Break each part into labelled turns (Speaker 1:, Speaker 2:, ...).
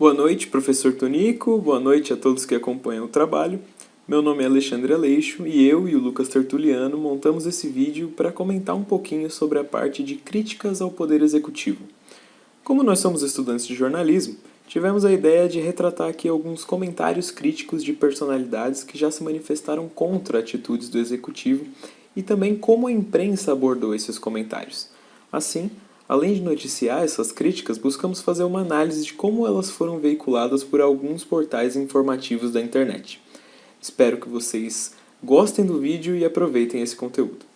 Speaker 1: Boa noite, professor Tonico. Boa noite a todos que acompanham o trabalho. Meu nome é Alexandre Aleixo e eu e o Lucas Tertuliano montamos esse vídeo para comentar um pouquinho sobre a parte de críticas ao Poder Executivo. Como nós somos estudantes de jornalismo, tivemos a ideia de retratar aqui alguns comentários críticos de personalidades que já se manifestaram contra atitudes do Executivo e também como a imprensa abordou esses comentários. Assim, além de noticiar essas críticas, buscamos fazer uma análise de como elas foram veiculadas por alguns portais informativos da internet. Espero que vocês gostem do vídeo e aproveitem esse conteúdo.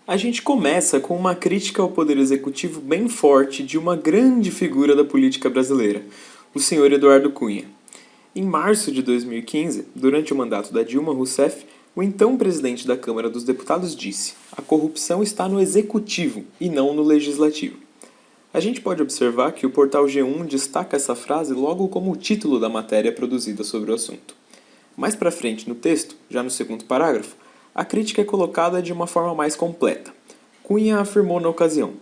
Speaker 1: A gente começa com uma crítica ao Poder Executivo bem forte de uma grande figura da política brasileira, o senhor Eduardo Cunha. Em março de 2015, durante o mandato da Dilma Rousseff, o então presidente da Câmara dos Deputados disse: "A corrupção está no executivo e não no legislativo". A gente pode observar que o portal G1 destaca essa frase logo como o título da matéria produzida sobre o assunto. Mais para frente no texto, já no segundo parágrafo, a crítica é colocada de uma forma mais completa. Cunha afirmou na ocasião: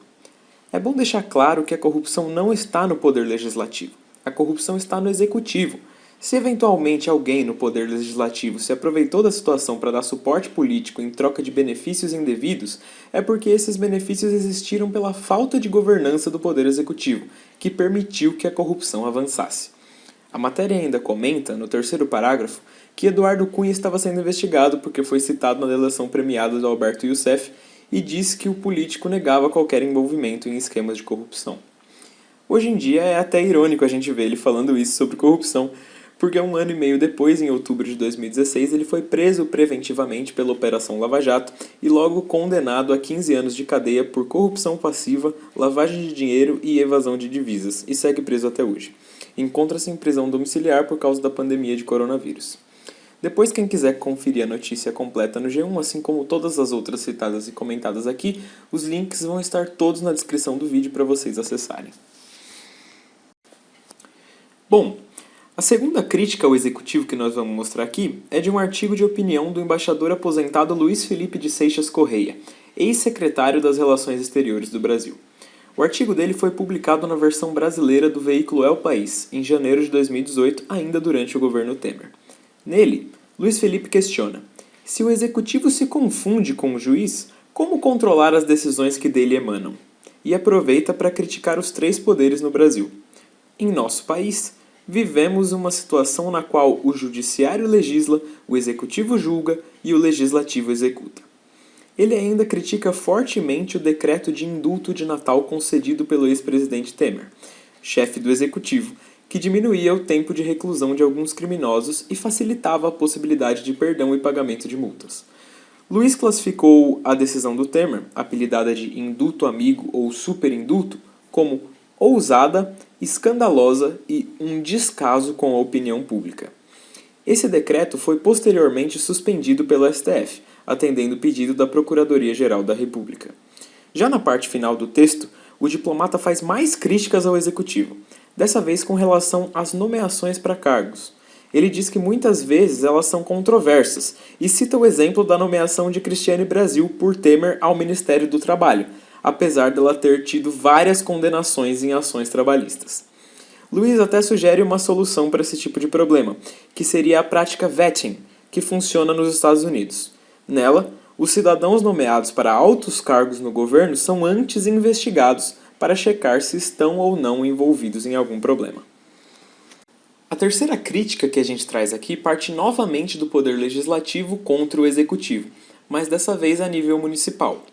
Speaker 1: "É bom deixar claro que a corrupção não está no poder legislativo. A corrupção está no executivo. Se eventualmente alguém no poder legislativo se aproveitou da situação para dar suporte político em troca de benefícios indevidos, é porque esses benefícios existiram pela falta de governança do poder executivo, que permitiu que a corrupção avançasse". A matéria ainda comenta, no terceiro parágrafo, que Eduardo Cunha estava sendo investigado porque foi citado na delação premiada do Alberto Youssef e disse que o político negava qualquer envolvimento em esquemas de corrupção. Hoje em dia é até irônico a gente ver ele falando isso sobre corrupção, porque um ano e meio depois, em outubro de 2016, ele foi preso preventivamente pela Operação Lava Jato e logo condenado a 15 anos de cadeia por corrupção passiva, lavagem de dinheiro e evasão de divisas, e segue preso até hoje. Encontra-se em prisão domiciliar por causa da pandemia de coronavírus. Depois, quem quiser conferir a notícia completa no G1, assim como todas as outras citadas e comentadas aqui, os links vão estar todos na descrição do vídeo para vocês acessarem. Bom, a segunda crítica ao executivo que nós vamos mostrar aqui é de um artigo de opinião do embaixador aposentado Luiz Felipe de Seixas Correia, ex-secretário das Relações Exteriores do Brasil. O artigo dele foi publicado na versão brasileira do veículo El País, em janeiro de 2018, ainda durante o governo Temer. Nele, Luiz Felipe questiona: se o executivo se confunde com o juiz, como controlar as decisões que dele emanam? E aproveita para criticar os três poderes no Brasil. Em nosso país, vivemos uma situação na qual o judiciário legisla, o executivo julga e o legislativo executa. Ele ainda critica fortemente o decreto de indulto de Natal concedido pelo ex-presidente Temer, chefe do executivo, que diminuía o tempo de reclusão de alguns criminosos e facilitava a possibilidade de perdão e pagamento de multas. Luiz classificou a decisão do Temer, apelidada de indulto amigo ou superindulto, como ousada, escandalosa e um descaso com a opinião pública. Esse decreto foi posteriormente suspendido pelo STF, atendendo o pedido da Procuradoria-Geral da República. Já na parte final do texto, o diplomata faz mais críticas ao executivo, dessa vez com relação às nomeações para cargos. Ele diz que muitas vezes elas são controversas e cita o exemplo da nomeação de Cristiane Brasil por Temer ao Ministério do Trabalho, apesar dela ter tido várias condenações em ações trabalhistas. Luiz até sugere uma solução para esse tipo de problema, que seria a prática vetting, que funciona nos Estados Unidos. Nela, os cidadãos nomeados para altos cargos no governo são antes investigados para checar se estão ou não envolvidos em algum problema. A terceira crítica que a gente traz aqui parte novamente do poder legislativo contra o executivo, mas dessa vez a nível municipal.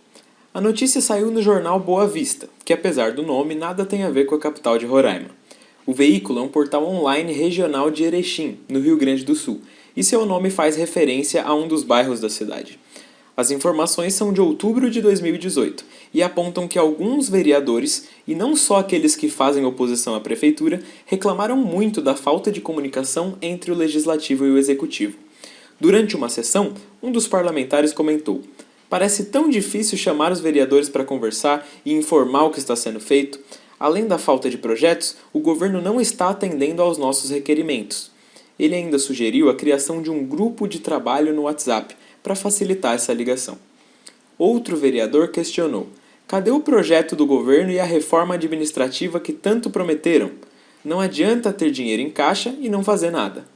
Speaker 1: A notícia saiu no jornal Boa Vista, que apesar do nome nada tem a ver com a capital de Roraima. O veículo é um portal online regional de Erechim, no Rio Grande do Sul, e seu nome faz referência a um dos bairros da cidade. As informações são de outubro de 2018 e apontam que alguns vereadores, e não só aqueles que fazem oposição à prefeitura, reclamaram muito da falta de comunicação entre o legislativo e o executivo. Durante uma sessão, um dos parlamentares comentou: "Parece tão difícil chamar os vereadores para conversar e informar o que está sendo feito. Além da falta de projetos, o governo não está atendendo aos nossos requerimentos". Ele ainda sugeriu a criação de um grupo de trabalho no WhatsApp para facilitar essa ligação. Outro vereador questionou: Cadê o projeto do governo e a reforma administrativa que tanto prometeram? Não adianta ter dinheiro em caixa e não fazer nada.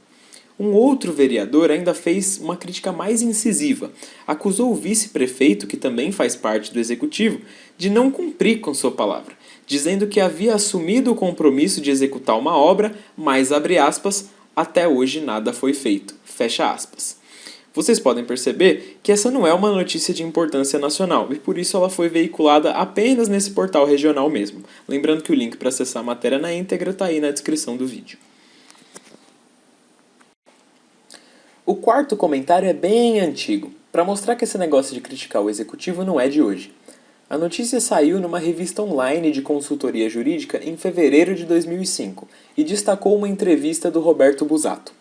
Speaker 1: Um outro vereador ainda fez uma crítica mais incisiva. Acusou o vice-prefeito, que também faz parte do executivo, de não cumprir com sua palavra, dizendo que havia assumido o compromisso de executar uma obra, mas, abre aspas, até hoje nada foi feito, fecha aspas. Vocês podem perceber que essa não é uma notícia de importância nacional e por isso ela foi veiculada apenas nesse portal regional mesmo. Lembrando que o link para acessar a matéria na íntegra está aí na descrição do vídeo. O quarto comentário é bem antigo, para mostrar que esse negócio de criticar o executivo não é de hoje. A notícia saiu numa revista online de consultoria jurídica em fevereiro de 2005 e destacou uma entrevista do Roberto Busato.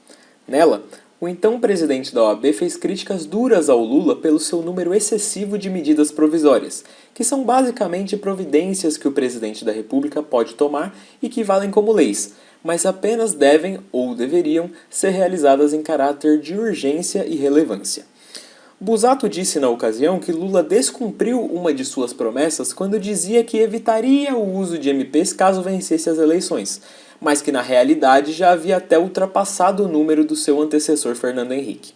Speaker 1: Nela, o então presidente da OAB fez críticas duras ao Lula pelo seu número excessivo de medidas provisórias, que são basicamente providências que o presidente da República pode tomar e que valem como leis, mas apenas devem ou deveriam ser realizadas em caráter de urgência e relevância. Busato disse na ocasião que Lula descumpriu uma de suas promessas quando dizia que evitaria o uso de MPs caso vencesse as eleições, mas que na realidade já havia até ultrapassado o número do seu antecessor Fernando Henrique.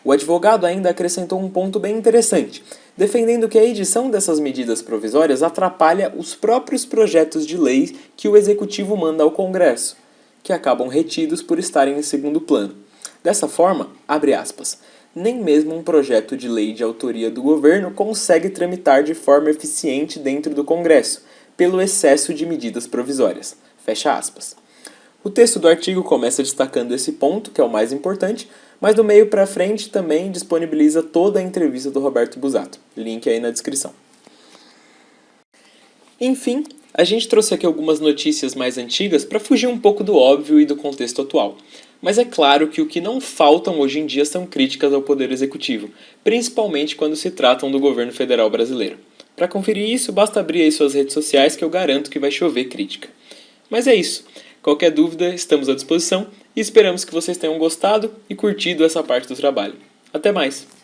Speaker 1: O advogado ainda acrescentou um ponto bem interessante, defendendo que a edição dessas medidas provisórias atrapalha os próprios projetos de lei que o Executivo manda ao Congresso, que acabam retidos por estarem em segundo plano. Dessa forma, abre aspas, nem mesmo um projeto de lei de autoria do governo consegue tramitar de forma eficiente dentro do Congresso, pelo excesso de medidas provisórias. Fecha aspas. O texto do artigo começa destacando esse ponto, que é o mais importante, mas do meio para frente também disponibiliza toda a entrevista do Roberto Busato. Link aí na descrição. Enfim, a gente trouxe aqui algumas notícias mais antigas para fugir um pouco do óbvio e do contexto atual. Mas é claro que o que não faltam hoje em dia são críticas ao Poder Executivo, principalmente quando se tratam do governo federal brasileiro. Para conferir isso, basta abrir aí suas redes sociais que eu garanto que vai chover crítica. Mas é isso. Qualquer dúvida, estamos à disposição e esperamos que vocês tenham gostado e curtido essa parte do trabalho. Até mais!